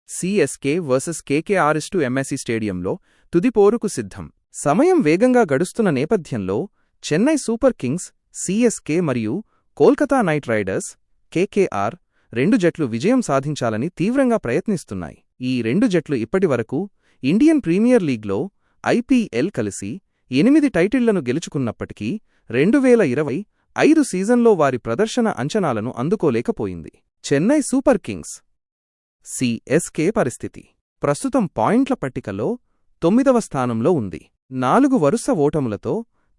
CSK versus KKR MSc స్టేడియంలో తుది పోరుకు సిద్ధం. సమయం వేగంగా గడుస్తున్న నేపథ్యంలో చెన్నై సూపర్ కింగ్స్ సిఎస్కే మరియు కోల్కతా నైట్ రైడర్స్ కేకేఆర్ రెండు జట్లు విజయం సాధించాలని తీవ్రంగా ప్రయత్నిస్తున్నాయి. ఈ రెండు జట్లు ఇప్పటివరకు ఇండియన్ ప్రీమియర్ లీగ్లో ఐపీఎల్ కలిసి 8 టైటిళ్లను గెలుచుకున్నప్పటికీ 2025 సీజన్లో వారి ప్రదర్శన అంచనాలను అందుకోలేకపోయింది. చెన్నై సూపర్ కింగ్స్ సిఎస్కే పరిస్థితి ప్రస్తుతం పాయింట్ల పట్టికలో 9వ స్థానంలో ఉంది. 4 వరుస ఓటములతో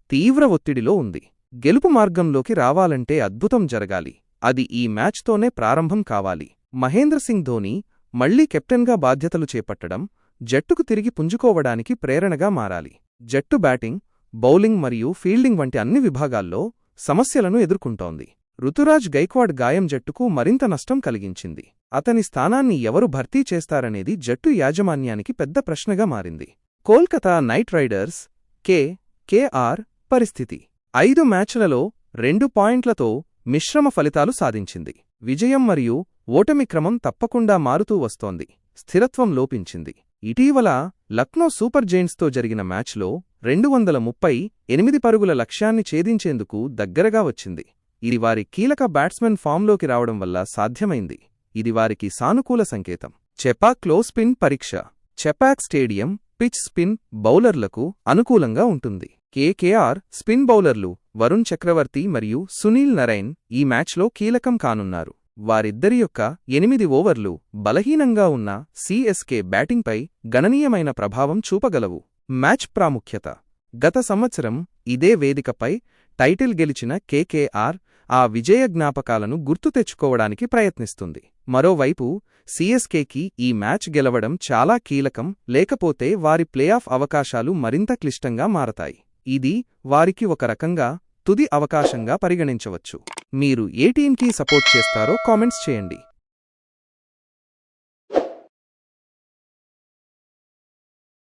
తీవ్ర ఒత్తిడిలో ఉంది. గెలుపు మార్గంలోకి రావాలంటే అద్భుతం జరగాలి. అది ఈ మ్యాచ్తోనే ప్రారంభం కావాలి. మహేంద్ర సింగ్ ధోని మళ్లీ కెప్టెన్గా బాధ్యతలు చేపట్టడం జట్టుకు తిరిగి పుంజుకోవడానికి ప్రేరణగా మారాలి. జట్టు బ్యాటింగ్, బౌలింగ్ మరియు ఫీల్డింగ్ వంటి అన్ని విభాగాల్లో సమస్యలను ఎదుర్కొంటోంది. రుతురాజ్ గైక్వాడ్ గాయం జట్టుకు మరింత నష్టం కలిగించింది. అతని స్థానాన్ని ఎవరు భర్తీ చేస్తారనేది జట్టు యాజమాన్యానికి పెద్ద ప్రశ్నగా మారింది. కోల్కతా నైట్ రైడర్స్ కేకేఆర్ పరిస్థితి 5 మ్యాచ్లలో 2 పాయింట్లతో మిశ్రమ ఫలితాలు సాధించింది. విజయం మరియు ఓటమి క్రమం తప్పకుండా మారుతూ వస్తోంది. స్థిరత్వం లోపించింది. ఇటీవల లక్నో సూపర్ జెయింట్స్తో జరిగిన మ్యాచ్లో 238 పరుగుల లక్ష్యాన్ని ఛేదించేందుకు దగ్గరగా వచ్చింది. ఇది వారి కీలక బ్యాట్స్మెన్ ఫామ్లోకి రావడం వల్ల సాధ్యమైంది. ఇది వారికి సానుకూల సంకేతం. చెపాక్లో స్పిన్ పరీక్ష. చెపాక్ స్టేడియం పిచ్ స్పిన్ బౌలర్లకు అనుకూలంగా ఉంటుంది. కేకేఆర్ స్పిన్ బౌలర్లు వరుణ్ చక్రవర్తి మరియు సునీల్ నరైన్ ఈ మ్యాచ్లో కీలకం కానున్నారు. వారిద్దరి యొక్క 8 ఓవర్లు బలహీనంగా ఉన్న సిఎస్కే బ్యాటింగ్పై గణనీయమైన ప్రభావం చూపగలవు. మ్యాచ్ ప్రాముఖ్యత. గత సంవత్సరం ఇదే వేదికపై టైటిల్ గెలిచిన కేకేఆర్ ఆ విజయ జ్ఞాపకాలను గుర్తు తెచ్చుకోవడానికి ప్రయత్నిస్తుంది. మరోవైపు సిఎస్కేకి ఈ మ్యాచ్ గెలవడం చాలా కీలకం, లేకపోతే వారి ప్లేఆఫ్ అవకాశాలు మరింత క్లిష్టంగా మారతాయి. ఇది వారికి ఒక రకంగా తుది అవకాశంగా పరిగణించవచ్చు. మీరు ఏ టీంకి సపోర్ట్ చేస్తారో కామెంట్స్ చేయండి.